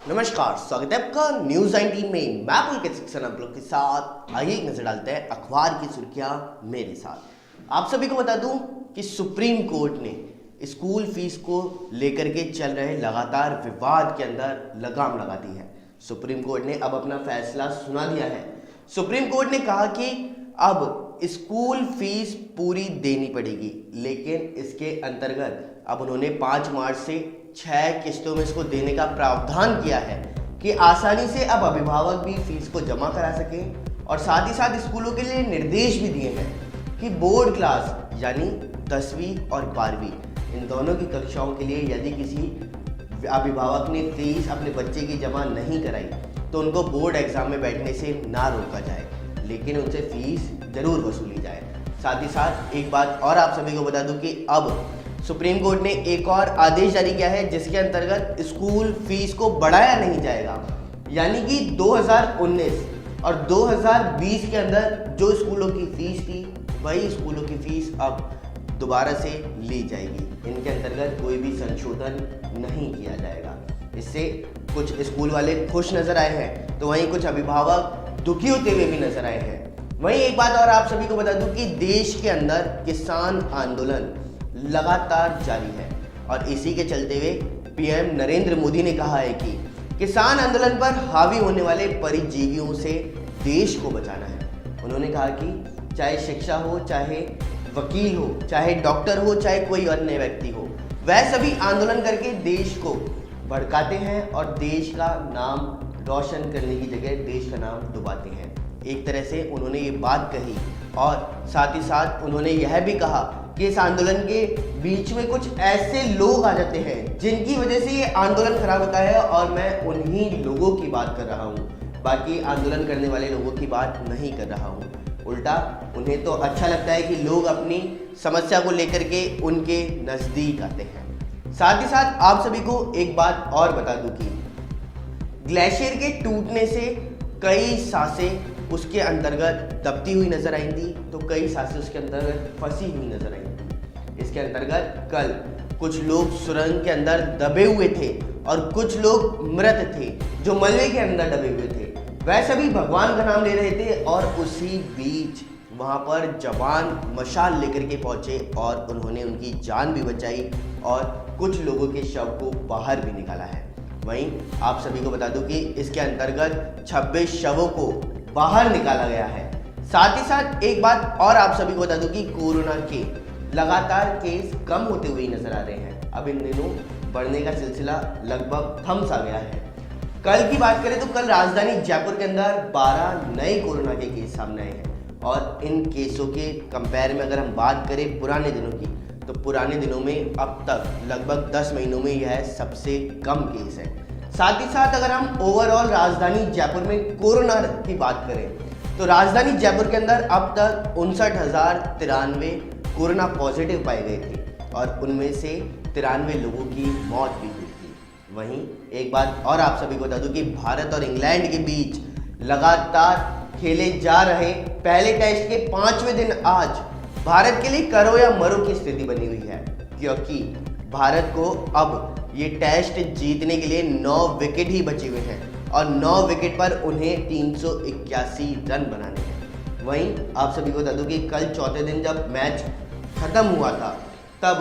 नमस्कार, स्वागत है आपका न्यूज 19 में। मैं पुलकित शिक्षण आप लोग के साथ। आइए एक नजर डालते हैं अखबार की सुर्खियां मेरे साथ। आप सभी को बता दूं कि सुप्रीम कोर्ट ने स्कूल फीस को लेकर के चल रहे लगातार विवाद के अंदर लगाम लगा दी है। सुप्रीम कोर्ट ने अब अपना फैसला सुना दिया है। सुप्रीम कोर्ट ने कहा कि अब स्कूल फीस पूरी देनी पड़ेगी, लेकिन इसके अंतर्गत अब उन्होंने 5 मार्च से 6 किस्तों में इसको देने का प्रावधान किया है कि आसानी से अब अभिभावक भी फीस को जमा करा सकें। और साथ ही साथ स्कूलों के लिए निर्देश भी दिए हैं कि बोर्ड क्लास यानी 10वीं और 12वीं इन दोनों की कक्षाओं के लिए यदि किसी अभिभावक ने फीस अपने बच्चे की जमा नहीं कराई तो उनको बोर्ड एग्जाम में बैठने से ना रोका जाए, लेकिन उनसे फीस जरूर वसूली जाए। साथ ही साथ एक बात और आप सभी को बता दूं कि अब सुप्रीम कोर्ट ने एक और आदेश जारी किया है जिसके अंतर्गत स्कूल फीस को बढ़ाया नहीं जाएगा। यानी कि 2019 और 2020 के अंदर जो स्कूलों की फीस थी वही स्कूलों की फीस अब दोबारा से ली जाएगी। इनके अंतर्गत कोई भी संशोधन नहीं किया जाएगा। इससे कुछ स्कूल वाले खुश नजर आए हैं तो वहीं कुछ अभिभावक दुखी होते हुए भी नजर आए हैं। वहीं एक बात और आप सभी को बता दूं कि देश के अंदर किसान आंदोलन लगातार जारी है और इसी के चलते हुए पीएम नरेंद्र मोदी ने कहा है कि किसान आंदोलन पर हावी होने वाले परिजीवियों से देश को बचाना है। उन्होंने कहा कि चाहे शिक्षा हो, चाहे वकील हो, चाहे डॉक्टर हो, चाहे कोई अन्य व्यक्ति हो, वह सभी आंदोलन करके देश को भड़काते हैं और देश का नाम रोशन करने की जगह देश का नाम डुबाते हैं। एक तरह से उन्होंने ये बात कही और साथ ही साथ उन्होंने यह भी कहा कि इस आंदोलन के बीच में कुछ ऐसे लोग आ जाते हैं जिनकी वजह से ये आंदोलन खराब होता है और मैं उन्हीं लोगों की बात कर रहा हूँ, बाकी आंदोलन करने वाले लोगों की बात नहीं कर रहा हूँ। उल्टा उन्हें तो अच्छा लगता है कि लोग अपनी समस्या को लेकर के उनके नज़दीक आते हैं। साथ ही साथ आप सभी को एक बात और बता दूं कि ग्लेशियर के टूटने से कई सांसें उसके अंतर्गत दबती हुई नजर आई थी, तो कई सांसें उसके अंतर्गत फंसी हुई नजर आई थी। इसके अंतर्गत कल कुछ लोग सुरंग के अंदर दबे हुए थे और कुछ लोग मृत थे जो मलबे के अंदर दबे हुए थे। वह सभी भगवान का नाम ले रहे थे और उसी बीच वहाँ पर जवान मशाल लेकर के पहुँचे और उन्होंने उनकी जान भी बचाई और कुछ लोगों के शव को बाहर भी निकाला है। वहीं आप सभी को बता दूं कि इसके अंतर्गत 26 शवों को बाहर निकाला गया है। साथ ही साथ एक बात और आप सभी को बता दूं कि कोरोना के लगातार केस कम होते हुए नजर आ रहे हैं। अब इन दिनों बढ़ने का सिलसिला लगभग थम सा गया है। कल की बात करें तो कल राजधानी जयपुर के अंदर 12 नए कोरोना के केस सामने आए हैं और इन केसों के कंपेयर में अगर हम बात करें पुराने दिनों की तो पुराने दिनों में अब तक लगभग 10 महीनों में यह सबसे कम केस है। साथ ही साथ अगर हम ओवरऑल राजधानी जयपुर में कोरोना की बात करें तो राजधानी जयपुर के अंदर अब तक 59,093 कोरोना पॉजिटिव पाए गए थे और उनमें से 93 लोगों की मौत भी हुई थी। वहीं एक बात और आप सभी को बता दूं कि भारत और इंग्लैंड के बीच लगातार खेले जा रहे पहले टेस्ट के 5वें दिन आज भारत के लिए करो या मरो की स्थिति बनी हुई है, क्योंकि भारत को अब ये टेस्ट जीतने के लिए 9 विकेट ही बचे हुए हैं और 9 विकेट पर उन्हें 381 रन बनाने हैं। वहीं आप सभी को बता दूं कि कल चौथे दिन जब मैच खत्म हुआ था तब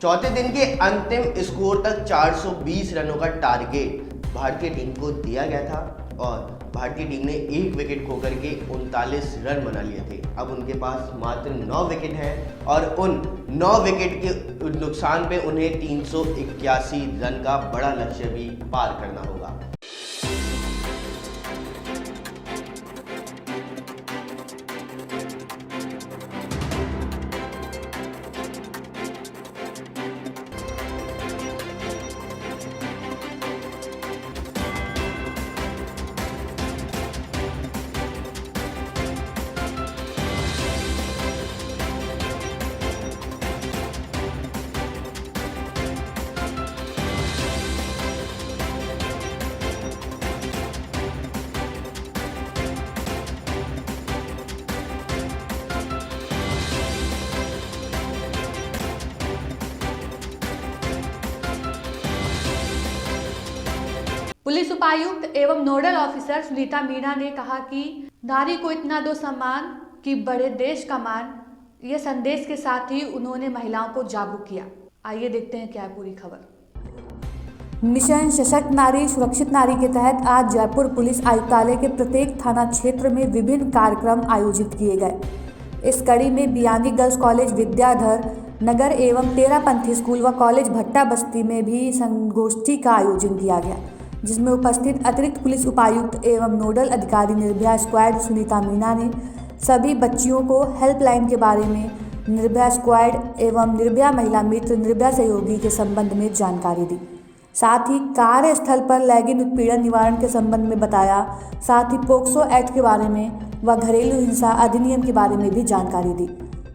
चौथे दिन के अंतिम स्कोर तक 420 रनों का टारगेट भारतीय टीम को दिया गया था और भारतीय टीम ने 1 विकेट खोकर के 39 रन बना लिए थे। अब उनके पास मात्र 9 विकेट हैं और उन 9 विकेट के नुकसान पे उन्हें 381 रन का बड़ा लक्ष्य भी पार करना होगा। पुलिस उपायुक्त एवं नोडल ऑफिसर सुनीता मीणा ने कहा कि नारी को इतना दो सम्मान कि बढ़े देश का मान, ये संदेश के साथ ही उन्होंने महिलाओं को जागरूक किया। आइए देखते हैं क्या है पूरी खबर। मिशन सशक्त नारी सुरक्षित नारी के तहत आज जयपुर पुलिस आयुक्तालय के प्रत्येक थाना क्षेत्र में विभिन्न कार्यक्रम आयोजित किए गए। इस कड़ी में बियानी गर्ल्स कॉलेज विद्याधर नगर एवं तेरापंथी स्कूल व कॉलेज भट्टा बस्ती में भी संगोष्ठी का आयोजन किया गया, जिसमें उपस्थित अतिरिक्त पुलिस उपायुक्त एवं नोडल अधिकारी निर्भया स्क्वाड सुनीता मीणा ने सभी बच्चियों को हेल्पलाइन के बारे में, निर्भया स्क्वाड एवं निर्भया महिला मित्र निर्भया सहयोगी के संबंध में जानकारी दी। साथ ही कार्यस्थल पर लैंगिक उत्पीड़न निवारण के संबंध में बताया। साथ ही पोक्सो एक्ट के बारे में व घरेलू हिंसा अधिनियम के बारे में भी जानकारी दी।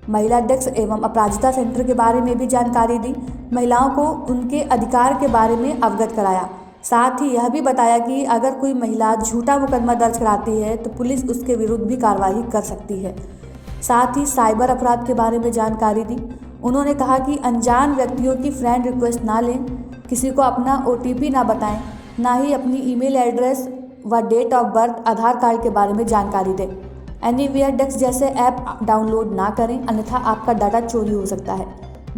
महिला डेस्क एवं अपराजिता सेंटर के बारे में भी जानकारी दी। महिलाओं को उनके अधिकार के बारे में अवगत कराया। साथ ही यह भी बताया कि अगर कोई महिला झूठा मुकदमा दर्ज कराती है तो पुलिस उसके विरुद्ध भी कार्रवाई कर सकती है। साथ ही साइबर अपराध के बारे में जानकारी दी। उन्होंने कहा कि अनजान व्यक्तियों की फ्रेंड रिक्वेस्ट ना लें, किसी को अपना OTP ना बताएं, ना ही अपनी ईमेल एड्रेस व date of birth, Aadhaar card के बारे में जानकारी दें। एनीवेयर डेस्क जैसे ऐप डाउनलोड ना करें, अन्यथा आपका डाटा चोरी हो सकता है,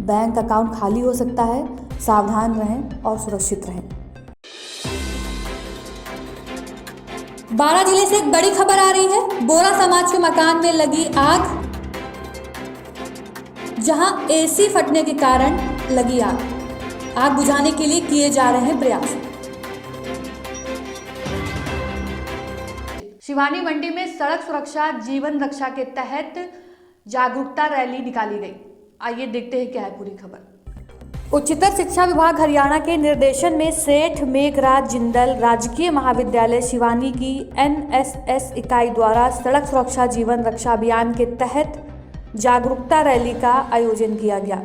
बैंक अकाउंट खाली हो सकता है। सावधान रहें और सुरक्षित रहें। 12 जिले से एक बड़ी खबर आ रही है। बोरा समाज के मकान में लगी आग, जहां AC फटने के कारण लगी आग। आग बुझाने के लिए किए जा रहे हैं प्रयास। शिवानी मंडी में सड़क सुरक्षा जीवन रक्षा के तहत जागरूकता रैली निकाली गई। आइए देखते हैं क्या है पूरी खबर। उच्चतर शिक्षा विभाग हरियाणा के निर्देशन में सेठ मेघराज जिंदल राजकीय महाविद्यालय शिवानी की NSS इकाई द्वारा सड़क सुरक्षा जीवन रक्षा अभियान के तहत जागरूकता रैली का आयोजन किया गया।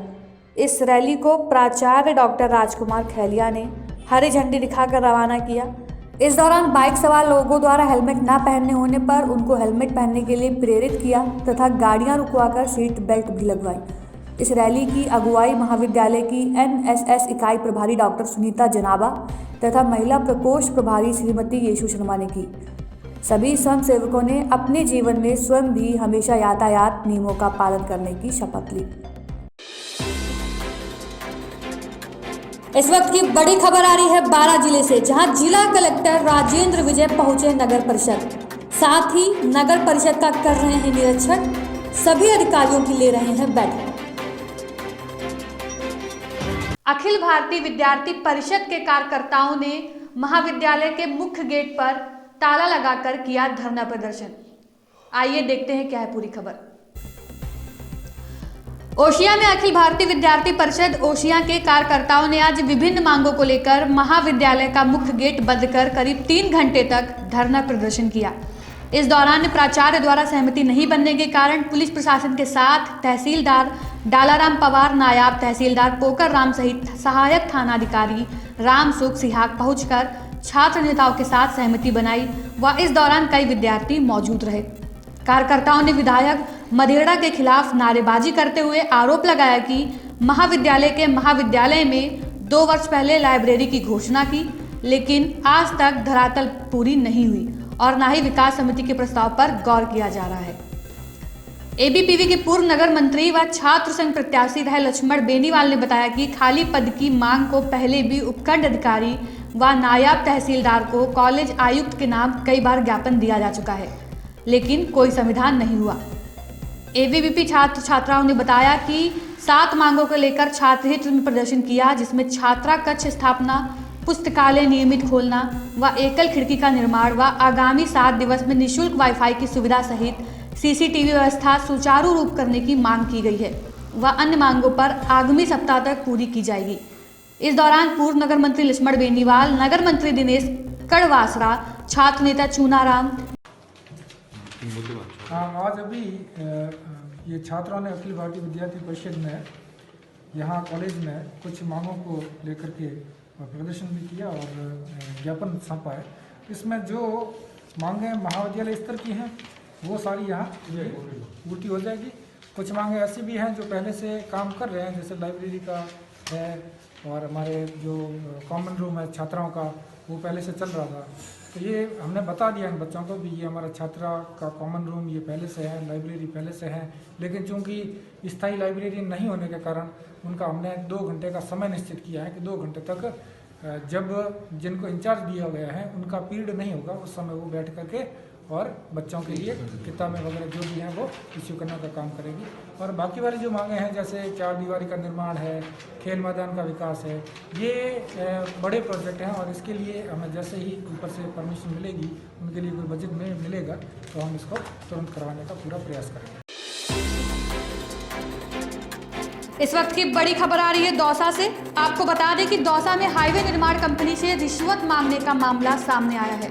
इस रैली को प्राचार्य डॉक्टर राजकुमार खैलिया ने हरी झंडी दिखाकर रवाना किया। इस दौरान बाइक सवार लोगों द्वारा हेलमेट न पहनने होने पर उनको हेलमेट पहनने के लिए प्रेरित किया तथा गाड़ियां रुकवाकर सीट बेल्ट भी लगवाई। इस रैली की अगुवाई महाविद्यालय की NSS इकाई प्रभारी डॉक्टर सुनीता जनाबा तथा महिला प्रकोष्ठ प्रभारी श्रीमती येशु शर्मा ने की। सभी स्वयंसेवकों ने अपने जीवन में स्वयं भी हमेशा यातायात नियमों का पालन करने की शपथ ली। इस वक्त की बड़ी खबर आ रही है 12 जिले से, जहां जिला कलेक्टर राजेंद्र विजय पहुंचे नगर परिषद। साथ ही नगर परिषद का कर रहे हैं निरीक्षण, सभी अधिकारियों की ले रहे हैं बैठक। अखिल भारतीय विद्यार्थी परिषद के कार्यकर्ताओं ने महाविद्यालय के मुख्य गेट पर ताला लगाकर किया धरना प्रदर्शन। आइए देखते हैं क्या है पूरी खबर। ओशिया में अखिल भारतीय विद्यार्थी परिषद ओशिया के कार्यकर्ताओं ने आज विभिन्न मांगों को लेकर महाविद्यालय का मुख्य गेट बंद कर करीब 3 घंटे तक धरना प्रदर्शन किया। इस दौरान प्राचार्य द्वारा सहमति नहीं बनने के कारण पुलिस प्रशासन के साथ तहसीलदार डालाराम पवार, नायब तहसीलदार पोकर राम सहित सहायक थानाधिकारी राम सुख सिहाग पहुंचकर छात्र नेताओं के साथ सहमति बनाई व इस दौरान कई विद्यार्थी मौजूद रहे। कार्यकर्ताओं ने विधायक मदेड़ा के खिलाफ नारेबाजी करते हुए आरोप लगाया कि महाविद्यालय के महाविद्यालय में 2 वर्ष पहले लाइब्रेरी की घोषणा की, लेकिन आज तक धरातल पूरी नहीं हुई और न ही विकास समिति के प्रस्ताव पर गौर किया जा रहा है। ABPV के पूर्व नगर मंत्री व छात्र संघ प्रत्याशी रहे लक्ष्मण बेनीवाल ने बताया कि खाली पद की मांग को पहले भी उपखंड अधिकारी व नायब तहसीलदार को कॉलेज आयुक्त के नाम कई बार ज्ञापन दिया जा चुका है, लेकिन कोई समाधान नहीं हुआ। ABVP छात्र छात्राओं ने बताया कि 7 मांगों को लेकर छात्र हित में प्रदर्शन किया, जिसमें छात्रा कक्ष स्थापना, पुस्तकालय नियमित खोलना व एकल खिड़की का निर्माण व आगामी 7 दिवस में निःशुल्क वाईफाई की सुविधा सहित CCTV व्यवस्था सुचारू रूप करने की मांग की गई है व अन्य मांगों पर आगामी सप्ताह तक पूरी की जाएगी। इस दौरान पूर्व नगर मंत्री लक्ष्मण बेनीवाल, नगर मंत्री दिनेश कड़वासरा, छात्र नेता चूनाराम। आज अभी ये छात्रों ने अखिल भारतीय विद्यार्थी परिषद में यहाँ कॉलेज में कुछ मांगों को लेकर के प्रदर्शन भी किया और ज्ञापन सौंपा है। इसमें जो मांगें महाविद्यालय स्तर की हैं वो सारी यहाँ पूर्ति हो जाएगी। कुछ मांगें ऐसी भी हैं जो पहले से काम कर रहे हैं, जैसे लाइब्रेरी का है और हमारे जो कॉमन रूम है छात्राओं का, वो पहले से चल रहा था। तो ये हमने बता दिया इन बच्चों को भी, ये हमारा छात्रा का कॉमन रूम ये पहले से है, लाइब्रेरी पहले से है, लेकिन चूंकि स्थायी लाइब्रेरी नहीं होने के कारण उनका हमने 2 घंटे का समय निश्चित किया है कि 2 घंटे तक जब जिनको इंचार्ज दिया गया है उनका पीरियड नहीं होगा, उस समय वो बैठ करके और बच्चों के लिए किताबें वगैरह जो भी हैं वो इश्यू करने का काम करेगी। और बाकी वाली जो मांगे हैं जैसे 4 दीवारी का निर्माण है, खेल मैदान का विकास है, ये बड़े प्रोजेक्ट हैं और इसके लिए हमें जैसे ही ऊपर से परमिशन मिलेगी, उनके लिए कोई बजट में मिलेगा तो हम इसको तुरंत करवाने का पूरा प्रयास करेंगे। इस वक्त की बड़ी खबर आ रही है दौसा से। आपको बता दें कि दौसा में हाईवे निर्माण कंपनी से रिश्वत मांगने का मामला सामने आया है।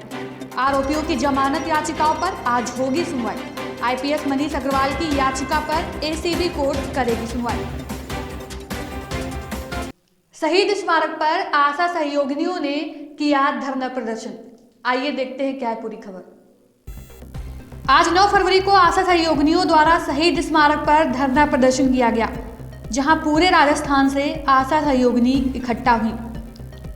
आरोपियों की जमानत याचिकाओं पर आज होगी सुनवाई। आईपीएस मनीष अग्रवाल की याचिका पर एसीबी कोर्ट करेगी सुनवाई। शहीद स्मारक पर आशा सहयोगिनियों ने किया धरना प्रदर्शन। आइए देखते हैं क्या है पूरी खबर। आज 9 फरवरी को आशा सहयोगिनियों द्वारा शहीद स्मारक पर धरना प्रदर्शन किया गया, जहां पूरे राजस्थान से आशा सहयोगिनी इकट्ठा हुई।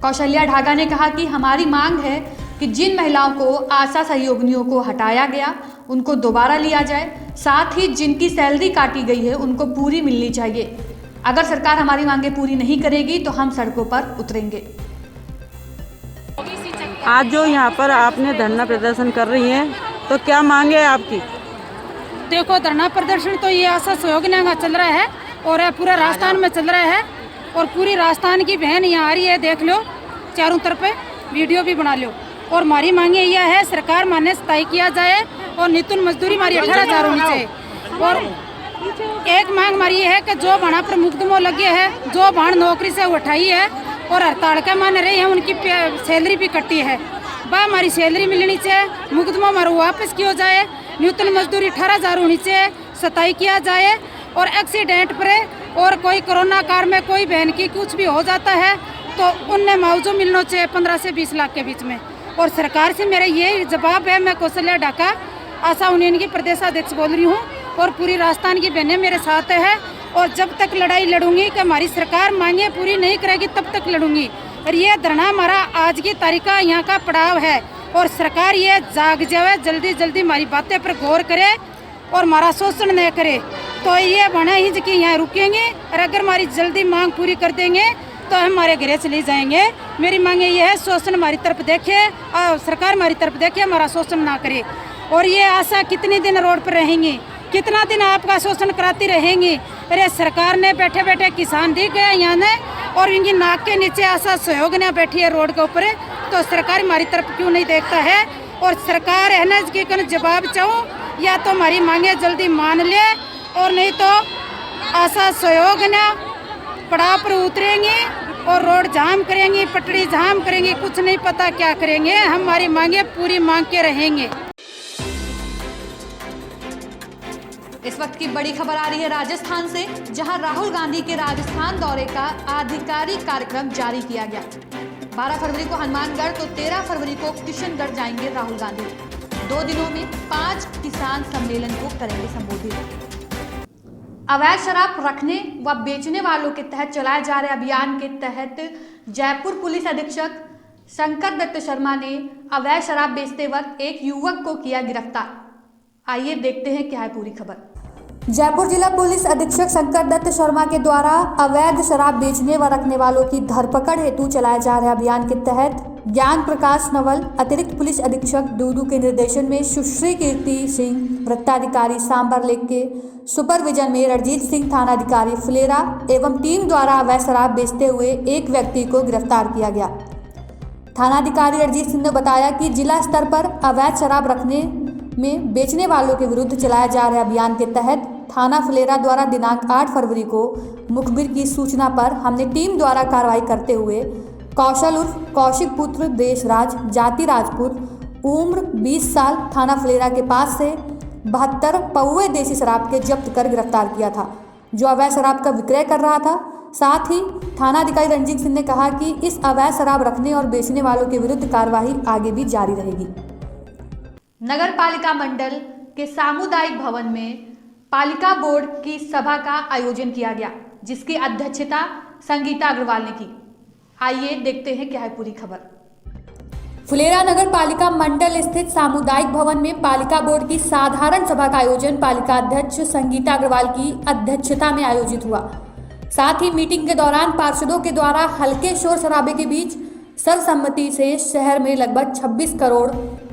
कौशल्या ढागा ने कहा कि हमारी मांग है कि जिन महिलाओं को आशा सहयोगिनियों को हटाया गया उनको दोबारा लिया जाए, साथ ही जिनकी सैलरी काटी गई है उनको पूरी मिलनी चाहिए। अगर सरकार हमारी मांगे पूरी नहीं करेगी तो हम सड़कों पर उतरेंगे। आज जो यहाँ पर आपने धरना प्रदर्शन कर रही हैं, तो क्या मांगे है आपकी? देखो, धरना प्रदर्शन तो ये आशा सहयोगिनियों का चल रहा है और पूरा राजस्थान में चल रहा है और पूरी राजस्थान की बहन यहाँ आ रही है, देख लो, चारों तरफ वीडियो भी बना लो। और हमारी मांगे यह है सरकार माने स्थायी किया जाए और नितुन मजदूरी हमारी 18,000 होनी चाहिए। और एक मांग हमारी ये है कि जो भाड़ा पर मुकदमो लगे है, जो भाड़ नौकरी से उठाई है और हड़ताल के मान रही है, उनकी सैलरी भी कटी है, वह हमारी सैलरी मिलनी चाहिए। मुकदमा हमारा वापस किया जाए, न्यूनतम मजदूरी 18,000 होनी चाहिए, स्थायी किया जाए। और एक्सीडेंट पर और कोई कोरोना काल में कोई बहन की कुछ भी हो जाता है तो उन्हें मुआवजा मिलना चाहिए 15 से 20 लाख के बीच में। और सरकार से मेरा ये जवाब है, मैं कौशल्या ढाका आशा यूनियन की प्रदेशाध्यक्ष बोल रही हूँ और पूरी राजस्थान की बहनें मेरे साथ है और जब तक लड़ाई लड़ूंगी कि हमारी सरकार मांगे पूरी नहीं करेगी तब तक लड़ूंगी। और ये धरना हमारा आज की तारीख का यहाँ का पड़ाव है और सरकार ये जाग जाए, जल्दी जल्दी हमारी बातें पर गौर करे और हमारा शोषण न करे, तो ये बना ही कि यहाँ रुकेंगे। और अगर हमारी जल्दी मांग पूरी कर देंगे तो हम हमारे घरे चले जाएंगे। मेरी मांग ये है, शोषण हमारी तरफ देखे और सरकार हमारी तरफ देखे, हमारा शोषण ना करे। और ये आशा कितने दिन रोड पर रहेंगी, कितना दिन आपका शोषण कराती रहेंगी। अरे सरकार ने बैठे बैठे किसान दिख गए यहाँ ने और इनकी नाक के नीचे आशा सहयोगिनियां बैठी है रोड के ऊपर, तो सरकार हमारी तरफ क्यों नहीं देखता है। और सरकार है ना इसके जवाब चाहूँ, या तो हमारी मांगे जल्दी मान ले और नहीं तो आशा सहयोगिनियां पड़ाव पर उतरेंगे और रोड जाम करेंगे, पटड़ी जाम करेंगे, कुछ नहीं पता क्या करेंगे। हमारी मांगे पूरी मांग के रहेंगे। इस वक्त की बड़ी खबर आ रही है राजस्थान से, जहां राहुल गांधी के राजस्थान दौरे का आधिकारिक कार्यक्रम जारी किया गया। 12 फरवरी को हनुमानगढ़ तो 13 फरवरी को किशनगढ़ जाएंगे राहुल गांधी। 2 दिनों में 5 किसान सम्मेलन को करेंगे संबोधित। अवैध शराब रखने व बेचने वालों के तहत चलाए जा रहे अभियान के तहत जयपुर पुलिस अधीक्षक शंकर दत्त शर्मा ने अवैध शराब बेचते वक्त एक युवक को किया गिरफ्तार। आइए देखते हैं क्या है पूरी खबर। जयपुर जिला पुलिस अधीक्षक शंकर दत्त शर्मा के द्वारा अवैध शराब बेचने व रखने वालों की धरपकड़ हेतु चलाए जा रहे अभियान के तहत ज्ञान प्रकाश नवल अतिरिक्त पुलिस अधीक्षक दूदू के निर्देशन में सुश्री कीर्ति सिंह वृत्ताधिकारी सांबर लेक के सुपरविजन में रणजीत सिंह थानाधिकारी फुलेरा एवं टीम द्वारा अवैध शराब बेचते हुए एक व्यक्ति को गिरफ्तार किया गया। थानाधिकारी रणजीत सिंह ने बताया कि जिला स्तर पर अवैध शराब रखने में बेचने वालों के विरुद्ध चलाए जा रहे अभियान के तहत थाना फुलेरा द्वारा दिनांक 8 फरवरी को मुखबिर की सूचना पर हमने टीम द्वारा कार्रवाई करते हुए कौशल उर्फ कौशिक पुत्र देशराज जाति राजपूत उम्र 20 साल थाना फुलेरा के पास से 72 पौवे देसी शराब के जब्त कर गिरफ्तार किया था, जो अवैध शराब का विक्रय कर रहा था। साथ ही थानाधिकारी रणजीत सिंह ने कहा कि इस अवैध शराब रखने और बेचने वालों के विरुद्ध कार्यवाही आगे भी जारी रहेगी। नगर पालिका मंडल के सामुदायिक भवन में पालिका बोर्ड की सभा का आयोजन किया गया, जिसकी अध्यक्षता संगीता अग्रवाल ने की। आइए देखते हैं क्या है पूरी खबर। फुलेरा नगर पालिका मंडल स्थित सामुदायिक भवन में पालिका बोर्ड की साधारण सभा का आयोजन पालिका अध्यक्ष संगीता अग्रवाल की अध्यक्षता में आयोजित हुआ। साथ ही मीटिंग के दौरान पार्षदों के द्वारा हल्के शोर शराबे के बीच सर्वसम्मति से शहर में लगभग 26 करोड़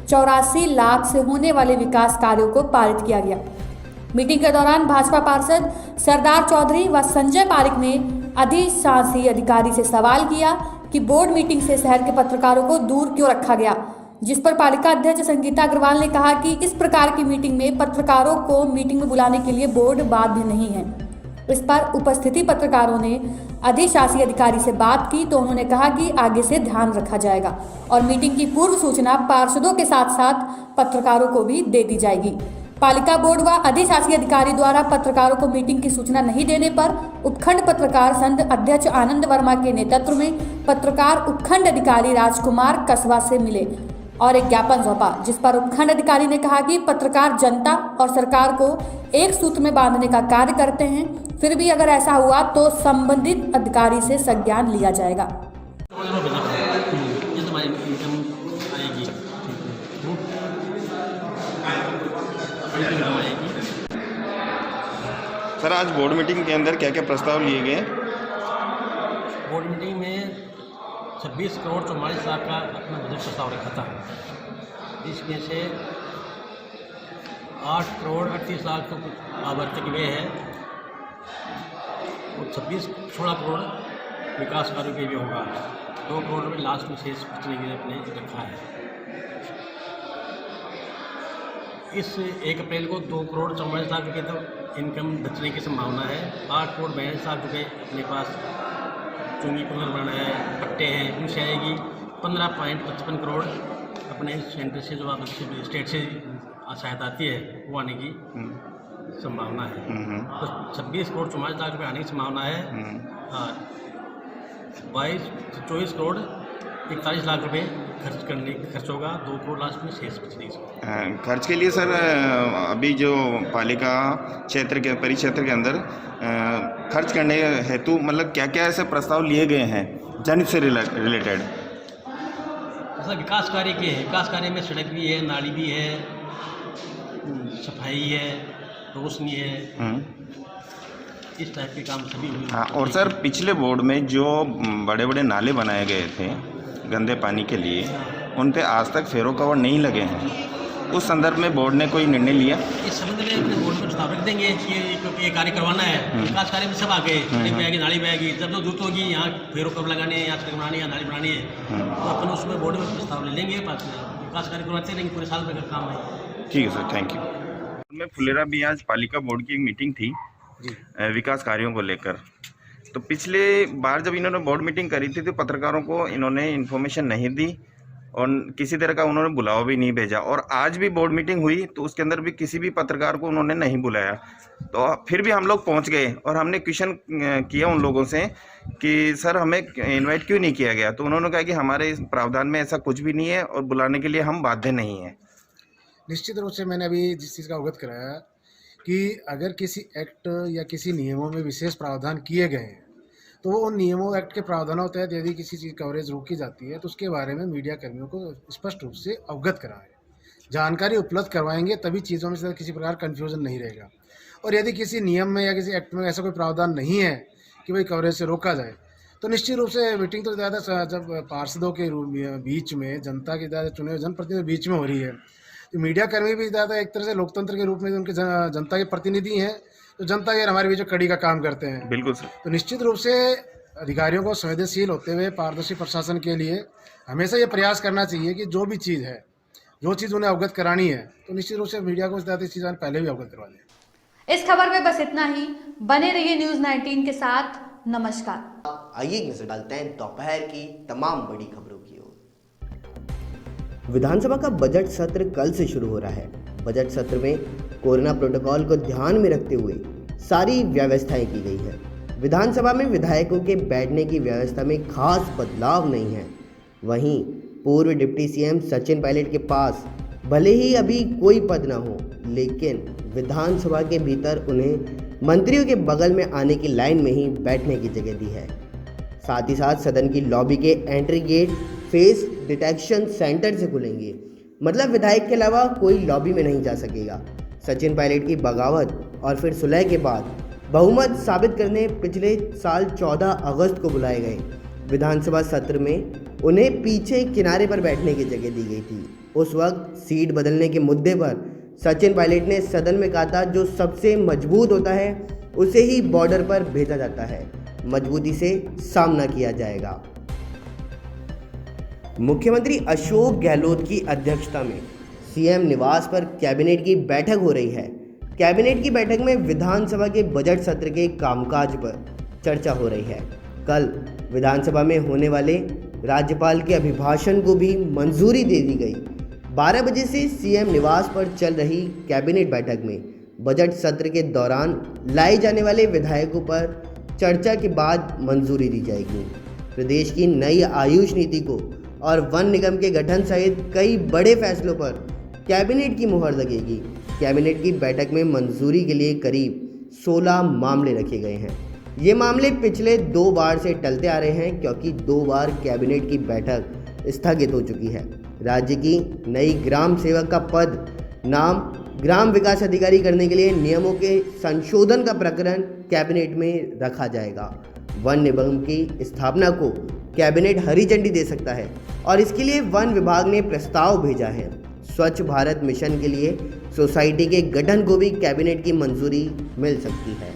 84 लाख से होने वाले विकास कार्यों को पारित किया गया। मीटिंग के दौरान भाजपा पार्षद सरदार चौधरी व संजय पारिक ने अधिशासी अधिकारी से सवाल किया कि बोर्ड मीटिंग से शहर के पत्रकारों को दूर क्यों रखा गया, जिस पर पालिका अध्यक्ष संगीता अग्रवाल ने कहा कि इस प्रकार की मीटिंग में पत्रकारों को मीटिंग में बुलाने के लिए बोर्ड बाध्य नहीं है। इस पर उपस्थिति पत्रकारों ने अधिशासी अधिकारी से बात की तो उन्होंने कहा कि आगे से ध्यान रखा जाएगा और मीटिंग की पूर्व सूचना पार्षदों के साथ साथ पत्रकारों को भी दे दी जाएगी। पालिका बोर्ड व अधिशासी अधिकारी द्वारा पत्रकारों को मीटिंग की सूचना नहीं देने पर उपखंड पत्रकार संघ अध्यक्ष आनंद वर्मा के नेतृत्व में पत्रकार उपखंड अधिकारी राजकुमार कसवा से मिले और एक ज्ञापन सौंपा, जिस पर उपखंड अधिकारी ने कहा कि पत्रकार जनता और सरकार को एक सूत्र में बांधने का कार्य करते हैं, फिर भी अगर ऐसा हुआ तो संबंधित अधिकारी से संज्ञान लिया जाएगा। सर, आज बोर्ड मीटिंग के अंदर क्या क्या प्रस्ताव लिए गए? बोर्ड मीटिंग में 26 करोड़ 44 लाख का अपना बजट प्रस्ताव रखा था। इसमें से 8 करोड़ 38 लाख तो आवंटित हुए हैं और 16 करोड़ विकास कार्यों के लिए होगा। 2 करोड़ में लास्ट में शेष बचने के लिए अपने रखा है। इस 1 अप्रैल को 2 करोड़ 44 लाख रुपये तो इनकम बचने की संभावना है। 8 करोड़ 42 लाख रुपये अपने पास चुंगी पुनर् बनाना है, पट्टे हैं, उनसे आएगी। 15.55 करोड़ अपने सेंटर से जो आप स्टेट से सहायता आती है वो आने की संभावना है। तो 26 करोड़ 44 लाख रुपये आने की संभावना है। 24 करोड़ 41 लाख रुपए खर्च होगा। 2 करोड़ लास्ट में शेष बचने की। खर्च के लिए सर अभी जो पालिका क्षेत्र के परिक्षेत्र के अंदर खर्च करने हेतु मतलब क्या क्या ऐसे प्रस्ताव लिए गए हैं जनहित से रिलेटेड? मतलब विकास कार्य के हैं। विकास कार्य में सड़क भी है, नाली भी है, सफाई है, रोशनी है, इस टाइप के काम सभी हुए। हाँ, और सर पिछले बोर्ड में जो बड़े बड़े नाले बनाए गए थे गंदे पानी के लिए, उन पे आज तक फेरो कवर नहीं लगे हैं। उस संदर्भ में बोर्ड ने कोई निर्णय लिया? इस संबंध में अपने बोर्ड को प्रस्ताव रख देंगे कि ये कार्य करवाना है। विकास कार्य में सब आ गए, सड़क बहेगी, नाली बहेगी, जब जो जरूरत होगी यहाँ फेरो कवर लगाने हैं, यहाँ सड़क बनानी है, नाली बनानी है, तो अपन उसमें बोर्ड में प्रस्ताव ले लेंगे। विकास कार्य करवाते रहेंगे पूरे साल में काम है। ठीक है सर, थैंक यू। मैं फुलेरा भी आज पालिका बोर्ड की एक मीटिंग थी विकास कार्यों को लेकर। तो पिछले बार जब इन्होंने बोर्ड मीटिंग करी थी तो पत्रकारों को इन्होंने इन्फॉर्मेशन नहीं दी और किसी तरह का उन्होंने बुलावा भी नहीं भेजा। और आज भी बोर्ड मीटिंग हुई तो उसके अंदर भी किसी भी पत्रकार को उन्होंने नहीं बुलाया। तो फिर भी हम लोग पहुंच गए और हमने क्वेश्चन किया उन लोगों से कि सर हमें इनवाइट क्यों नहीं किया गया। तो उन्होंने कहा कि हमारे इस प्रावधान में ऐसा कुछ भी नहीं है और बुलाने के लिए हम बाध्य नहीं हैं। निश्चित रूप से मैंने अभी जिस चीज़ का अवगत कराया कि अगर किसी एक्ट या किसी नियमों में विशेष प्रावधान किए गए हैं तो वो उन नियमों एक्ट के प्रावधानों के तहत यदि किसी चीज़ कवरेज रोकी जाती है तो उसके बारे में मीडिया कर्मियों को स्पष्ट रूप से अवगत कराएं, जानकारी उपलब्ध करवाएंगे, तभी चीज़ों में से किसी प्रकार कन्फ्यूजन नहीं रहेगा। और यदि किसी नियम में या किसी एक्ट में ऐसा कोई प्रावधान नहीं है कि भाई कवरेज से रोका जाए तो निश्चित रूप से मीटिंग तो ज़्यादा जब पार्षदों के बीच में, जनता के ज़्यादा चुने हुए जनप्रतिनिधि बीच में हो रही है तो मीडिया कर्मी भी ज़्यादा एक तरह से लोकतंत्र के रूप में उनके जनता के प्रतिनिधि हैं, तो जनता के हमारे बीच कड़ी का काम करते हैं। बिल्कुल सर। तो निश्चित रूप से अधिकारियों को संवेदनशील होते हुए पारदर्शी प्रशासन के लिए हमेशा ये प्रयास करना चाहिए कि जो भी चीज़ है, जो चीज़ उन्हें अवगत करानी है तो निश्चित रूप से मीडिया को ज़्यादा चीज़ें पहले भी अवगत करवा दें। इस खबर में बस इतना ही। बने रहिए न्यूज़ 19 के साथ। नमस्कार। आइए एक नजर डालते हैं दोपहर की तमाम बड़ी खबरों की ओर। विधानसभा का बजट सत्र कल से शुरू हो रहा है। बजट सत्र में कोरोना प्रोटोकॉल को ध्यान में रखते हुए सारी व्यवस्थाएं की गई है। विधानसभा में विधायकों के बैठने की व्यवस्था में खास बदलाव नहीं है। वहीं पूर्व डिप्टी सीएम सचिन पायलट के पास भले ही अभी कोई पद न हो, लेकिन विधानसभा के भीतर उन्हें मंत्रियों के बगल में आने की लाइन में ही बैठने की जगह दी है। साथ ही साथ सदन की लॉबी के entry gate face detection centre से खुलेंगे, मतलब विधायक के अलावा कोई लॉबी में नहीं जा सकेगा। सचिन पायलट की बगावत और फिर सुलह के बाद बहुमत साबित करने पिछले साल 14 अगस्त को बुलाए गए विधानसभा सत्र में उन्हें पीछे किनारे पर बैठने की जगह दी गई थी। उस वक्त सीट बदलने के मुद्दे पर सचिन पायलट ने सदन में कहा था, जो सबसे मजबूत होता है उसे ही बॉर्डर पर भेजा जाता है, मजबूती से सामना किया जाएगा। मुख्यमंत्री अशोक गहलोत की अध्यक्षता में सीएम निवास पर कैबिनेट की बैठक हो रही है। कैबिनेट की बैठक में विधानसभा के बजट सत्र के कामकाज पर चर्चा हो रही है। कल विधानसभा में होने वाले राज्यपाल के अभिभाषण को भी मंजूरी दे दी गई। 12 बजे से सीएम निवास पर चल रही कैबिनेट बैठक में बजट सत्र के दौरान लाए जाने वाले विधायकों पर चर्चा के बाद मंजूरी दी जाएगी। प्रदेश की नई आयुष नीति को और वन निगम के गठन सहित कई बड़े फैसलों पर कैबिनेट की मुहर लगेगी। कैबिनेट की बैठक में मंजूरी के लिए करीब 16 मामले रखे गए हैं। ये मामले पिछले 2 बार से टलते आ रहे हैं, क्योंकि 2 बार कैबिनेट की बैठक स्थगित हो चुकी है। राज्य की नई ग्राम सेवक का पद नाम ग्राम विकास अधिकारी करने के लिए नियमों के संशोधन का प्रकरण कैबिनेट में रखा जाएगा। वन निगम की स्थापना को कैबिनेट हरी झंडी दे सकता है और इसके लिए वन विभाग ने प्रस्ताव भेजा है। स्वच्छ भारत मिशन के लिए सोसाइटी के गठन को भी कैबिनेट की मंजूरी मिल सकती है।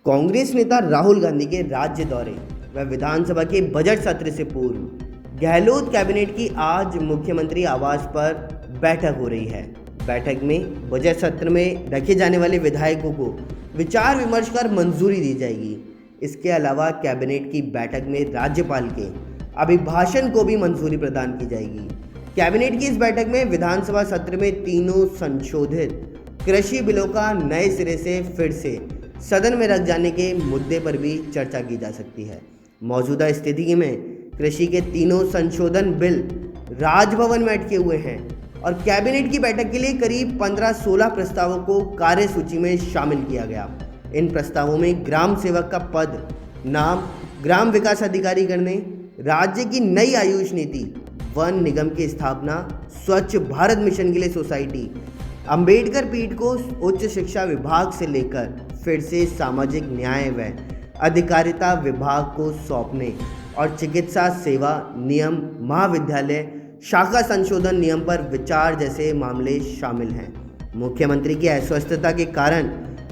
कांग्रेस नेता राहुल गांधी के राज्य दौरे व विधानसभा के बजट सत्र से पूर्व गहलोत कैबिनेट की आज मुख्यमंत्री आवास पर बैठक हो रही है। बैठक में बजट सत्र में रखे जाने वाले विधायकों को विचार विमर्श कर मंजूरी दी जाएगी। इसके अलावा कैबिनेट की बैठक में राज्यपाल के अभिभाषण को भी मंजूरी प्रदान की जाएगी। कैबिनेट की इस बैठक में विधानसभा सत्र में तीनों संशोधित कृषि बिलों का नए सिरे से फिर से सदन में रख जाने के मुद्दे पर भी चर्चा की जा सकती है। मौजूदा स्थिति में कृषि के तीनों संशोधन बिल राजभवन में अटके हुए हैं और कैबिनेट की बैठक के लिए करीब 15-16 प्रस्तावों को कार्यसूची में शामिल किया गया। इन प्रस्तावों में ग्राम सेवक का पद नाम ग्राम विकास अधिकारी करने, राज्य की नई आयुष नीति, वन निगम की स्थापना, स्वच्छ भारत मिशन के लिए सोसाइटी, अंबेडकर पीठ को उच्च शिक्षा विभाग से लेकर फिर से सामाजिक न्याय व अधिकारिता विभाग को सौंपने और चिकित्सा सेवा नियम महाविद्यालय शाखा संशोधन नियम पर विचार जैसे मामले शामिल हैं। मुख्यमंत्री की अस्वस्थता के कारण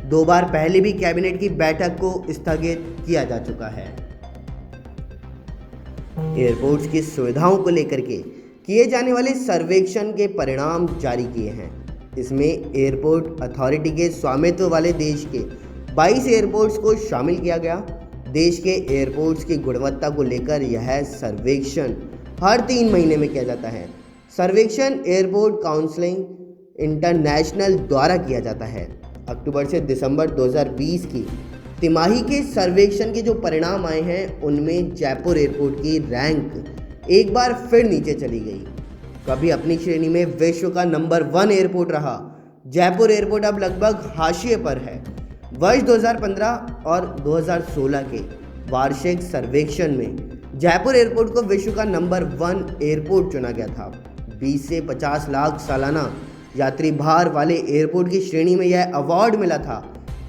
2 बार पहले भी कैबिनेट की बैठक को स्थगित किया जा चुका है। एयरपोर्ट्स की सुविधाओं को लेकर के किए जाने वाले सर्वेक्षण के परिणाम जारी किए हैं। इसमें एयरपोर्ट अथॉरिटी के स्वामित्व वाले देश के 22 एयरपोर्ट्स को शामिल किया गया। देश के एयरपोर्ट्स की गुणवत्ता को लेकर यह सर्वेक्षण हर 3 महीने में किया जाता है। सर्वेक्षण एयरपोर्ट काउंसिलिंग इंटरनेशनल द्वारा किया जाता है। अक्टूबर से दिसंबर 2020 की तिमाही के सर्वेक्षण के जो परिणाम आए हैं, उनमें जयपुर एयरपोर्ट की रैंक एक बार फिर नीचे चली गई। कभी अपनी श्रेणी में विश्व का नंबर 1 एयरपोर्ट रहा जयपुर एयरपोर्ट अब लगभग हाशिए पर है। वर्ष 2015 और 2016 के वार्षिक सर्वेक्षण में जयपुर एयरपोर्ट को विश्व का नंबर 1 एयरपोर्ट चुना गया था। 20 से 50 लाख सालाना यात्री भार वाले एयरपोर्ट की श्रेणी में यह अवार्ड मिला था,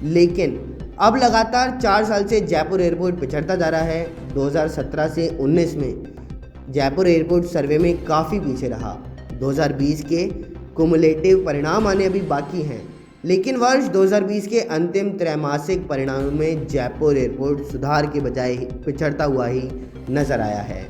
लेकिन अब लगातार 4 साल से जयपुर एयरपोर्ट पिछड़ता जा रहा है। 2017 से 19 में जयपुर एयरपोर्ट सर्वे में काफ़ी पीछे रहा। 2020 के कुमुलेटिव परिणाम आने अभी बाकी हैं, लेकिन वर्ष 2020 के अंतिम त्रैमासिक परिणामों में जयपुर एयरपोर्ट सुधार के बजाय पिछड़ता हुआ ही नजर आया है।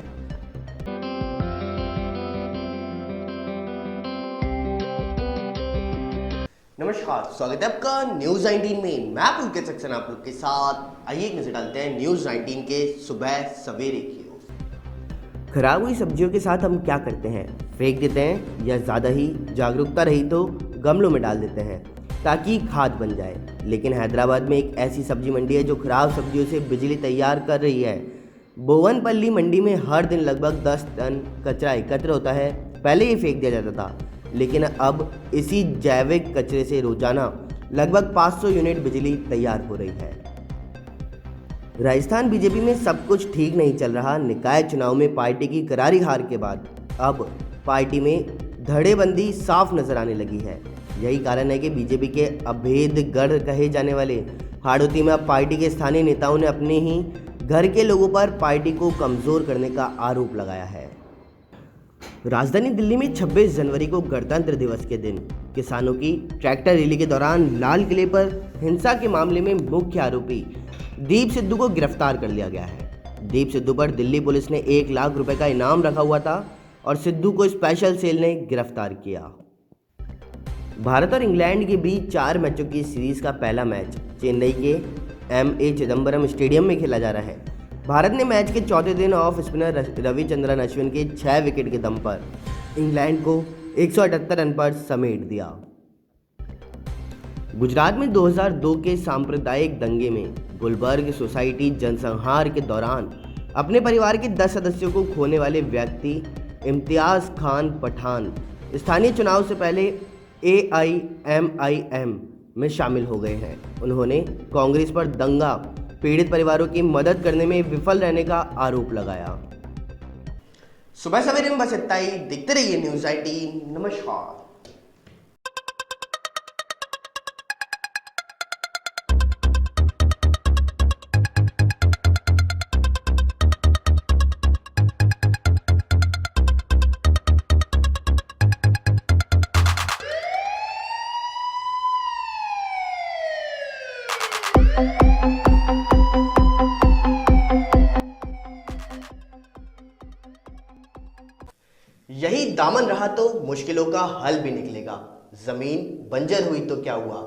नमस्कार, स्वागत है आपका न्यूज़ 19 में। मैं पुलकित सक्सेना आप लोग के साथ। आइए एक नजर डालते हैं न्यूज़ 19 के सुबह सवेरे की ओर। खराब हुई सब्जियों के साथ हम क्या करते हैं? फेंक देते हैं या ज़्यादा ही जागरूकता रही तो गमलों में डाल देते हैं ताकि खाद बन जाए। लेकिन हैदराबाद में एक ऐसी सब्जी मंडी है जो खराब सब्जियों से बिजली तैयार कर रही है। बोवनपल्ली मंडी में हर दिन लगभग 10 टन कचरा एकत्र होता है। पहले ये फेंक दिया जाता था, लेकिन अब इसी जैविक कचरे से रोजाना लगभग 500 यूनिट बिजली तैयार हो रही है। राजस्थान बीजेपी में सब कुछ ठीक नहीं चल रहा। निकाय चुनाव में पार्टी की करारी हार के बाद अब पार्टी में धड़ेबंदी साफ नजर आने लगी है। यही कारण है कि बीजेपी के अभेद गढ़ कहे जाने वाले हाड़ौती में अब पार्टी के स्थानीय नेताओं ने अपने ही घर के लोगों पर पार्टी को कमजोर करने का आरोप लगाया है। राजधानी दिल्ली में 26 जनवरी को गणतंत्र दिवस के दिन किसानों की ट्रैक्टर रैली के दौरान लाल किले पर हिंसा के मामले में मुख्य आरोपी दीप सिद्धू को गिरफ्तार कर लिया गया है। दीप सिद्धू पर दिल्ली पुलिस ने 1 लाख रुपए का इनाम रखा हुआ था और सिद्धू को स्पेशल सेल ने गिरफ्तार किया। भारत और इंग्लैंड के बीच 4 मैचों की सीरीज का पहला मैच चेन्नई के M.A. चिदम्बरम स्टेडियम में खेला जा रहा है। भारत ने मैच के चौथे दिन ऑफ स्पिनर रविचंद्रन अश्विन के 6 विकेट के दम पर इंग्लैंड को 178 रन पर समेट दिया। गुजरात में 2002 के सांप्रदायिक दंगे में गुलबर्ग सोसाइटी जनसंहार के दौरान अपने परिवार के 10 सदस्यों को खोने वाले व्यक्ति इम्तियाज खान पठान स्थानीय चुनाव से पहले AIMIM में शामिल हो गए हैं। उन्होंने कांग्रेस पर दंगा पीड़ित परिवारों की मदद करने में विफल रहने का आरोप लगाया। सुबह सवेरे में बस इतना ही। देखते रहिए न्यूज़ 18। नमस्कार। यही दामन रहा तो मुश्किलों का हल भी निकलेगा। जमीन बंजर हुई तो क्या हुआ,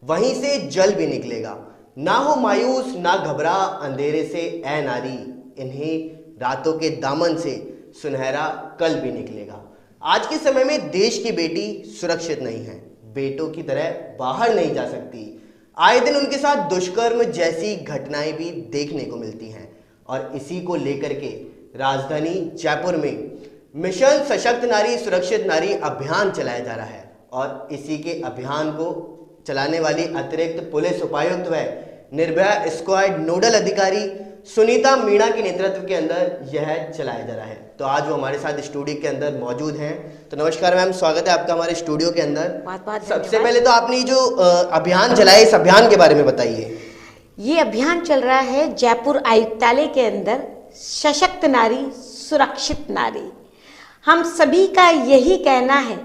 वहीं से जल भी निकलेगा। ना हो मायूस ना घबरा अंधेरे से ऐ नारी, इन्हीं रातों के दामन से सुनहरा कल भी निकलेगा। आज के समय में देश की बेटी सुरक्षित नहीं है, बेटों की तरह बाहर नहीं जा सकती। आए दिन उनके साथ दुष्कर्म जैसी घटनाएं भी देखने को मिलती हैं और इसी को लेकर के राजधानी जयपुर में मिशन सशक्त नारी सुरक्षित नारी अभियान चलाया जा रहा है और इसी के अभियान को चलाने वाली अतिरिक्त पुलिस उपायुक्त व निर्भया स्क्वाड नोडल अधिकारी सुनीता मीणा के नेतृत्व के अंदर यह चलाया जा रहा है। तो आज वो हमारे साथ स्टूडियो के अंदर मौजूद हैं। तो नमस्कार मैम, स्वागत है आपका हमारे स्टूडियो के अंदर। सबसे पहले तो आपने जो अभियान चलाया, इस अभियान के बारे में बताइए। ये अभियान चल रहा है जयपुर आयुक्तालय के अंदर, सशक्त नारी सुरक्षित नारी। हम सभी का यही कहना है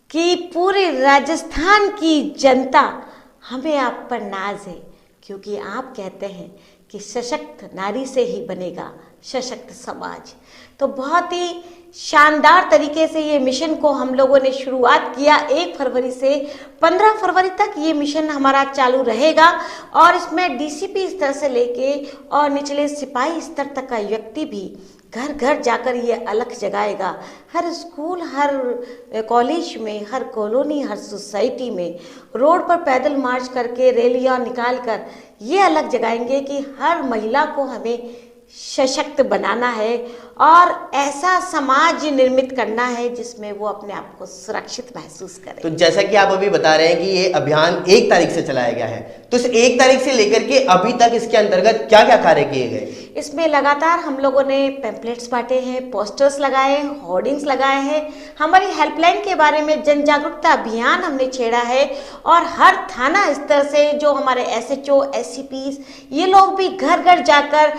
कि पूरे राजस्थान की जनता हमें आप पर नाज है, क्योंकि आप कहते हैं कि सशक्त नारी से ही बनेगा सशक्त समाज। तो बहुत ही शानदार तरीके से ये मिशन को हम लोगों ने शुरुआत किया। 1 फरवरी से 15 फरवरी तक ये मिशन हमारा चालू रहेगा और इसमें DCP स्तर से लेके और निचले सिपाही स्तर तक का व्यक्ति भी घर घर जाकर ये अलख जगाएगा। हर स्कूल, हर कॉलेज में, हर कॉलोनी, हर सोसाइटी में रोड पर पैदल मार्च करके रैलियां निकाल कर ये अलख जगाएंगे कि हर महिला को हमें सशक्त बनाना है और ऐसा समाज निर्मित करना है जिसमें वो अपने आप को सुरक्षित महसूस करे। तो जैसा कि आप अभी बता रहे हैं कि ये अभियान 1 तारीख से चलाया गया है, तो इस 1 तारीख से लेकर के अभी तक इसके अंतर्गत क्या क्या कार्य किए गए? इसमें लगातार हम लोगों ने पैम्पलेट्स बांटे हैं, पोस्टर्स लगाए, होर्डिंग्स लगाए हैं। हमारी हेल्पलाइन के बारे में जन जागरूकता अभियान हमने छेड़ा है और हर थाना स्तर से जो हमारे SHO, SCPs ये लोग भी घर घर जाकर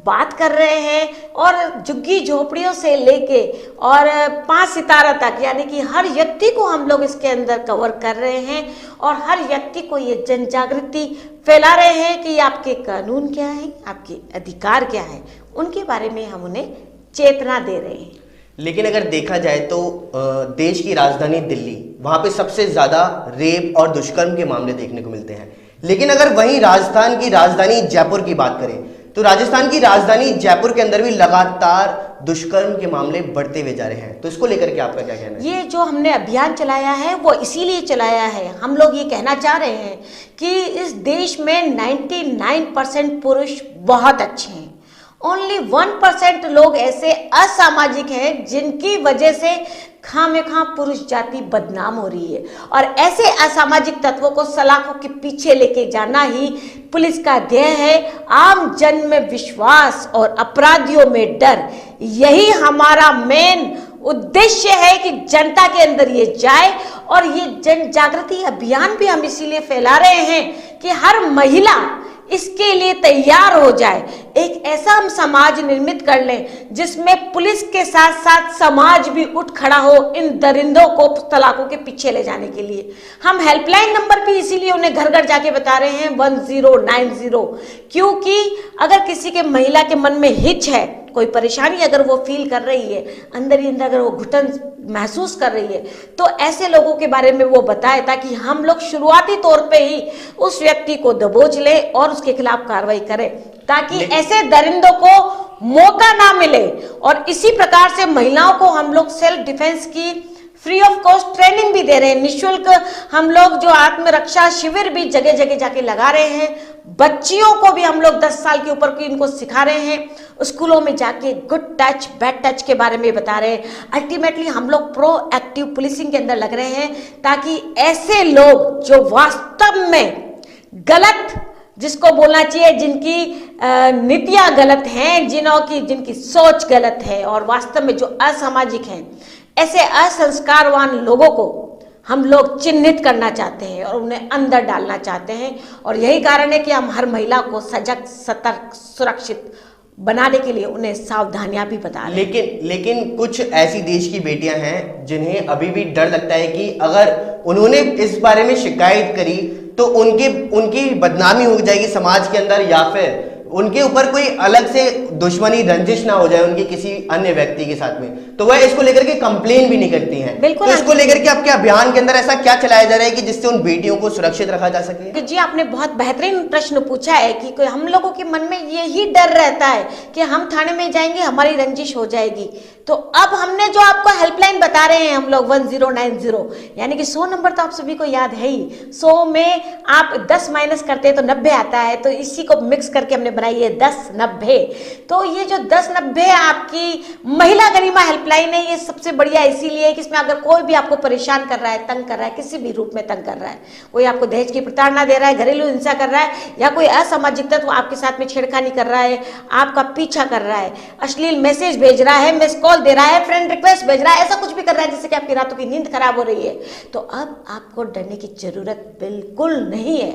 बात कर रहे हैं और झुग्गी झोपड़ियों से लेके और 5 सितारा तक, यानी कि हर व्यक्ति को हम लोग इसके अंदर कवर कर रहे हैं और हर व्यक्ति को ये जन जागृति फैला रहे हैं कि आपके कानून क्या है, आपके अधिकार क्या है, उनके बारे में हम उन्हें चेतना दे रहे हैं। लेकिन अगर देखा जाए तो देश की राजधानी दिल्ली, वहां पे सबसे ज्यादा रेप और दुष्कर्म के मामले देखने को मिलते हैं। लेकिन अगर वहीं राजस्थान की राजधानी जयपुर की बात करें तो राजस्थान की राजधानी जयपुर के अंदर भी लगातार दुष्कर्म के मामले बढ़ते हुए जा रहे हैं। तो इसको लेकर के आपका क्या कहना है? ये जो हमने अभियान चलाया है वो इसीलिए चलाया है, हम लोग ये कहना चाह रहे हैं कि इस देश में 99% पुरुष बहुत अच्छे हैं ओनली 1% लोग ऐसे असामाजिक हैं जिनकी वजह से खामेखा पुरुष जाति बदनाम हो रही है, और ऐसे असामाजिक तत्वों को सलाखों के पीछे लेके जाना ही पुलिस का ध्येय है। आम जन में विश्वास और अपराधियों में डर, यही हमारा मेन उद्देश्य है कि जनता के अंदर ये जाए। और ये जन जागृति अभियान भी हम इसीलिए फैला रहे हैं कि हर महिला इसके लिए तैयार हो जाए। एक ऐसा हम समाज निर्मित कर लें जिसमें पुलिस के साथ साथ समाज भी उठ खड़ा हो इन दरिंदों को तलाकों के पीछे ले जाने के लिए। हम हेल्पलाइन नंबर भी इसीलिए उन्हें घर घर जाके बता रहे हैं 1090, क्योंकि अगर किसी के महिला के मन में हिच है, कोई परेशानी अगर वो फील कर रही है, अंदर ही अंदर अगर वो घुटन महसूस कर रही है, तो ऐसे लोगों के बारे में वो बताए ताकि हम लोग शुरुआती तौर पे ही उस व्यक्ति को दबोच ले और उसके खिलाफ कार्रवाई करें, ताकि ऐसे दरिंदों को मौका ना मिले। और इसी प्रकार से महिलाओं को हम लोग सेल्फ डिफेंस की फ्री ऑफ कॉस्ट ट्रेनिंग भी दे रहे हैं। निःशुल्क हम लोग जो आत्मरक्षा शिविर भी जगह जगह जाके लगा रहे हैं। बच्चियों को भी हम लोग 10 साल के ऊपर की इनको सिखा रहे हैं। स्कूलों में जाके गुड टच बैड टच के बारे में बता रहे हैं। अल्टीमेटली हम लोग प्रोएक्टिव पुलिसिंग के अंदर लग रहे हैं, ताकि ऐसे लोग जो वास्तव में गलत, जिसको बोलना चाहिए जिनकी नीतियां गलत हैं, जिनकी सोच गलत है और वास्तव में जो असामाजिक हैं, ऐसे असंस्कारवान लोगों को हम लोग चिन्हित करना चाहते हैं और उन्हें अंदर डालना चाहते हैं। और यही कारण है कि हम हर महिला को सजग, सतर्क, सुरक्षित बनाने के लिए उन्हें सावधानियां भी बता रहे हैं। लेकिन कुछ ऐसी देश की बेटियां हैं जिन्हें अभी भी डर लगता है कि अगर उन्होंने इस बारे में शिकायत करी तो उनकी बदनामी हो जाएगी समाज के अंदर, या फिर उनके ऊपर कोई अलग से दुश्मनी रंजिश ना हो जाए उनके किसी अन्य व्यक्ति के साथ में, तो वह इसको लेकर के कंप्लेन भी नहीं करती हैं। बिल्कुल। तो इसको लेकर के आपके अभियान के अंदर ऐसा क्या चलाया जा रहा है कि जिससे उन बेटियों को सुरक्षित रखा जा सके? जी, आपने बहुत बेहतरीन प्रश्न पूछा है कि कोई हम लोगों के मन में यही डर रहता है कि हम थाने में जाएंगे, हमारी रंजिश हो जाएगी। तो अब हमने जो आपको हेल्पलाइन बता रहे हैं हम लोग 1090, यानी कि 100 नंबर तो आप सभी को याद है ही। 100 में आप 10 माइनस करते हैं तो 90 आता है, तो इसी को मिक्स करके हमने बनाई है 1090। तो ये जो 1090 आपकी महिला गरिमा हेल्पलाइन है, ये सबसे बढ़िया इसीलिए है कि इसमें अगर कोई भी आपको परेशान कर रहा है, तंग कर रहा है, किसी भी रूप में तंग कर रहा है, कोई आपको दहेज की प्रताड़ना दे रहा है, घरेलू हिंसा कर रहा है, या कोई असामाजिक तत्व आपके साथ में छेड़खानी कर रहा है, आपका पीछा कर रहा है, अश्लील मैसेज भेज रहा है, मिस कॉल दे रहा है, फ्रेंड रिक्वेस्ट भेज रहा है, ऐसा कुछ भी कर रहा है जिससे कि आपकी रातों की नींद खराब हो रही है, तो अब आपको डरने की जरूरत बिल्कुल नहीं है।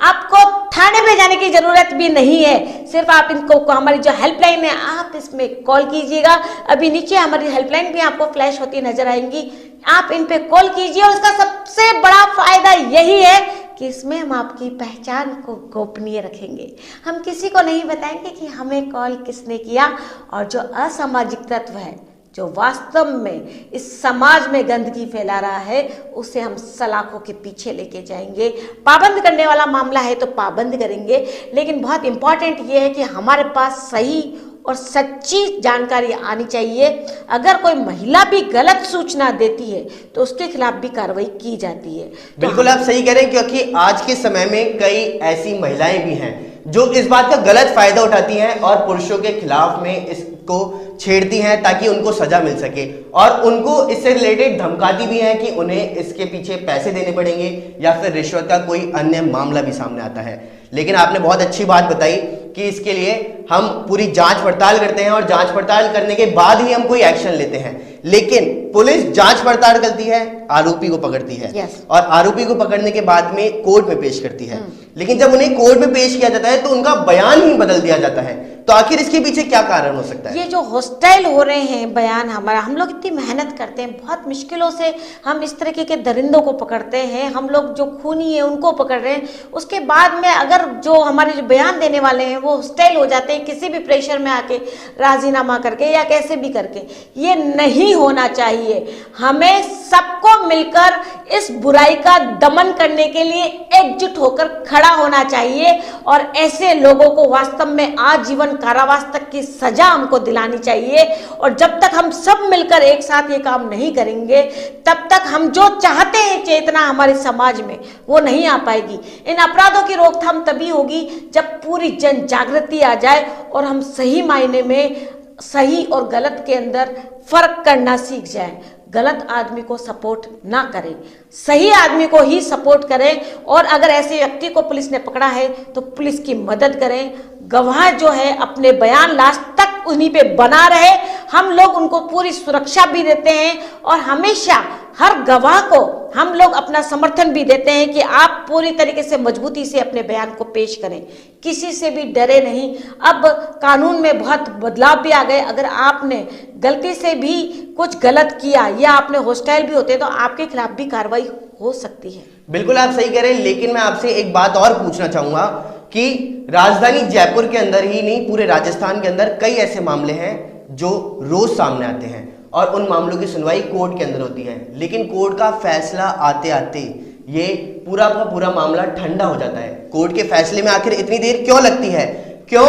आपको थाने में जाने की जरूरत भी नहीं है। सिर्फ आप इनको हमारी जो हेल्पलाइन है आप इसमें कॉल कीजिएगा। अभी नीचे हमारी हेल्पलाइन भी आपको फ्लैश होती नजर आएंगी, आप इन पे कॉल कीजिए। और इसका सबसे बड़ा फायदा यही है कि इसमें हम आपकी पहचान को गोपनीय रखेंगे। हम किसी को नहीं बताएंगे कि हमें कॉल किसने किया। और जो असामाजिक तत्व है, जो वास्तव में इस समाज में गंदगी फैला रहा है, उसे हम सलाखों के पीछे लेके जाएंगे। पाबंद करने वाला मामला है तो पाबंद करेंगे, लेकिन बहुत इंपॉर्टेंट ये है कि हमारे पास सही और सच्ची जानकारी आनी चाहिए। अगर कोई महिला भी गलत सूचना देती है तो उसके खिलाफ भी कार्रवाई की जाती है। बिल्कुल आप सही कह रहे हैं, क्योंकि आज के समय में कई ऐसी महिलाएं भी हैं जो इस बात का गलत फायदा उठाती हैं और पुरुषों के खिलाफ में इसको छेड़ती हैं ताकि उनको सजा मिल सके, और उनको इससे रिलेटेड धमकाती भी हैं कि उन्हें इसके पीछे पैसे देने पड़ेंगे या फिर रिश्वत का कोई अन्य मामला भी सामने आता है। लेकिन आपने बहुत अच्छी बात बताई कि इसके लिए हम पूरी जांच पड़ताल करते हैं और जांच पड़ताल करने के बाद ही हम कोई एक्शन लेते हैं। लेकिन पुलिस जांच पड़ताल करती है, आरोपी को पकड़ती है और आरोपी को पकड़ने के बाद में कोर्ट में पेश करती है। लेकिन जब उन्हें कोर्ट में पेश किया जाता है तो उनका बयान ही बदल दिया जाता है। तो आखिर इसके पीछे क्या कारण हो सकता है? ये जो हॉस्टाइल हो रहे हैं बयान हमारा, हम लोग इतनी मेहनत करते हैं, बहुत मुश्किलों से हम इस तरीके के दरिंदों को पकड़ते हैं, हम लोग जो खूनी है उनको पकड़ रहे हैं। उसके बाद में अगर जो हमारे जो बयान देने वाले हैं वो हॉस्टाइल हो जाते हैं किसी भी प्रेशर में आके, राजीनामा करके या कैसे भी करके, ये नहीं होना चाहिए। हमें सबको मिलकर इस बुराई का दमन करने के लिए एकजुट होकर खड़ा होना चाहिए और ऐसे लोगों को वास्तव में आजीवन कारावास तक की सजा हमको दिलानी चाहिए। और जब तक हम सब मिलकर एक साथ ये काम नहीं करेंगे तब तक हम जो चाहते हैं चेतना हमारे समाज में वो नहीं आ पाएगी। इन अपराधों की रोकथाम तभी होगी जब पूरी जन जागृति आ जाए और हम सही मायने में सही और गलत के अंदर फर्क करना सीख जाएं। गलत आदमी को सपोर्ट ना करें, सही आदमी को ही सपोर्ट करें। और अगर ऐसे व्यक्ति को पुलिस ने पकड़ा है तो पुलिस की मदद करें। गवाह जो है अपने बयान लास्ट तक उन्हीं पे बना रहे। हम लोग उनको पूरी सुरक्षा भी देते हैं और हमेशा हर गवाह को हम लोग अपना समर्थन भी देते हैं कि आप पूरी तरीके से मजबूती से अपने बयान को पेश करें, किसी से भी डरे नहीं। अब कानून में बहुत बदलाव भी आ गए। अगर आपने गलती से भी कुछ गलत किया या आपने हॉस्टाइल भी होते तो आपके खिलाफ भी कार्रवाई हो सकती है। बिल्कुल आप सही कह रहे हैं, लेकिन मैं आपसे एक बात और पूछना चाहूंगा कि राजधानी जयपुर के अंदर ही नहीं, पूरे राजस्थान के अंदर कई ऐसे मामले हैं जो रोज सामने आते हैं और उन मामलों की सुनवाई कोर्ट के अंदर होती है, लेकिन कोर्ट का फैसला आते आते ये पूरा का पूरा मामला ठंडा हो जाता है। कोर्ट के फैसले में आखिर इतनी देर क्यों लगती है? क्यों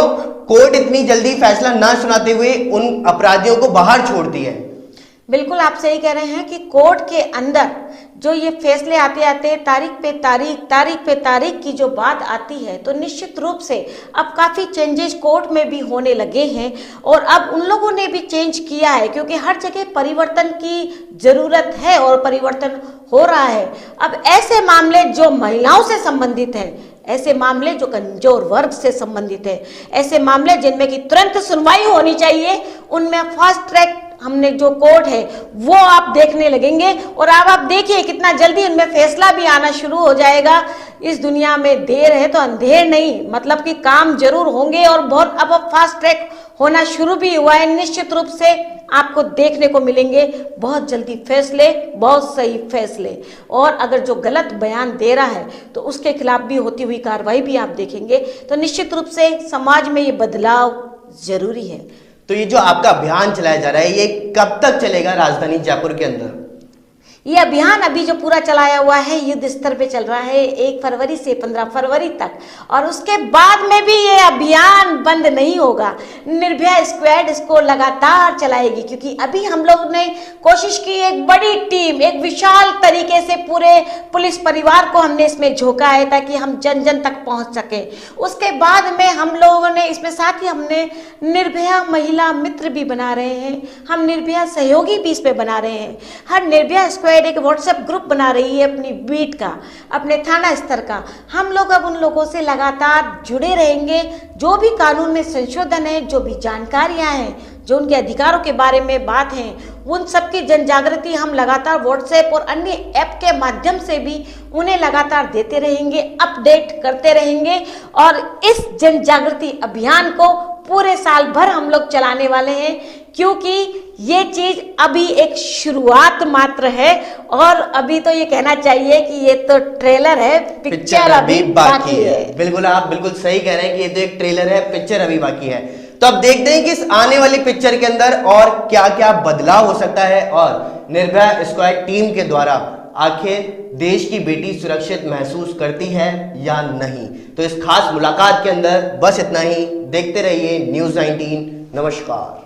कोर्ट इतनी जल्दी फैसला ना सुनाते हुए उन अपराधियों को बाहर छोड़ती है? बिल्कुल आप सही कह रहे हैं कि कोर्ट के अंदर जो ये फैसले आते आते तारीख पे तारीख की जो बात आती है तो निश्चित रूप से अब काफ़ी चेंजेस कोर्ट में भी होने लगे हैं और अब उन लोगों ने भी चेंज किया है, क्योंकि हर जगह परिवर्तन की ज़रूरत है और परिवर्तन हो रहा है। अब ऐसे मामले जो महिलाओं से संबंधित हैं, ऐसे मामले जो कमजोर वर्ग से संबंधित है, ऐसे मामले जिनमें की तुरंत सुनवाई होनी चाहिए, उनमें फास्ट ट्रैक हमने जो कोर्ट है वो आप देखने लगेंगे। और अब आप देखिए कितना जल्दी उनमें फैसला भी आना शुरू हो जाएगा। इस दुनिया में देर है तो अंधेर नहीं, मतलब कि काम जरूर होंगे और बहुत अब फास्ट ट्रैक होना शुरू भी हुआ है। निश्चित रूप से आपको देखने को मिलेंगे बहुत जल्दी फैसले, बहुत सही फैसले। और अगर जो गलत बयान दे रहा है तो उसके खिलाफ भी होती हुई कार्रवाई भी आप देखेंगे। तो निश्चित रूप से समाज में ये बदलाव जरूरी है। तो ये जो आपका अभियान चलाया जा रहा है ये कब तक चलेगा राजधानी जयपुर के अंदर? ये अभियान अभी जो पूरा चलाया हुआ है युद्ध स्तर पे चल रहा है 1 फरवरी से 15 फरवरी तक, और उसके बाद में भी ये अभियान बंद नहीं होगा। निर्भया स्क्वाड इसको लगातार चलाएगी, क्योंकि अभी हम लोग ने कोशिश की एक बड़ी टीम, एक विशाल तरीके से पूरे पुलिस परिवार को हमने इसमें झोंका है ताकि हम जन जन तक पहुंच सके। उसके बाद में हम लोगों ने इसमें साथ ही हमने निर्भया महिला मित्र भी बना रहे हैं, हम निर्भया सहयोगी भी इस पे बना रहे हैं। हर निर्भया एक व्हाट्सएप ग्रुप बना रही है अपनी बीट का, अपने थाना स्तर का। हम लोग अब उन लोगों से लगातार जुड़े रहेंगे। जो भी कानून में संशोधन है, जो भी जानकारियां हैं, जो उनके अधिकारों के बारे में बात है, उन सबकी जन जागृति हम लगातार व्हाट्सएप और अन्य ऐप के माध्यम से भी उन्हें लगातार देते रहेंगे, अपडेट करते रहेंगे। और इस जन जागृति अभियान को पूरे साल भर हम लोग चलाने वाले हैं, क्योंकि ये चीज अभी एक शुरुआत मात्र है। और अभी तो ये कहना चाहिए कि ये तो ट्रेलर है, पिक्चर अभी बाकी है। बिल्कुल आप बिल्कुल सही कह रहे हैं कि ये तो एक ट्रेलर है, पिक्चर अभी बाकी है। तो अब देखते हैं कि इस आने वाली पिक्चर के अंदर और क्या क्या बदलाव हो सकता है और निर्भया स्क्वाड टीम के द्वारा आखिर देश की बेटी सुरक्षित महसूस करती है या नहीं। तो इस खास मुलाकात के अंदर बस इतना ही। देखते रहिए न्यूज़ 19। नमस्कार।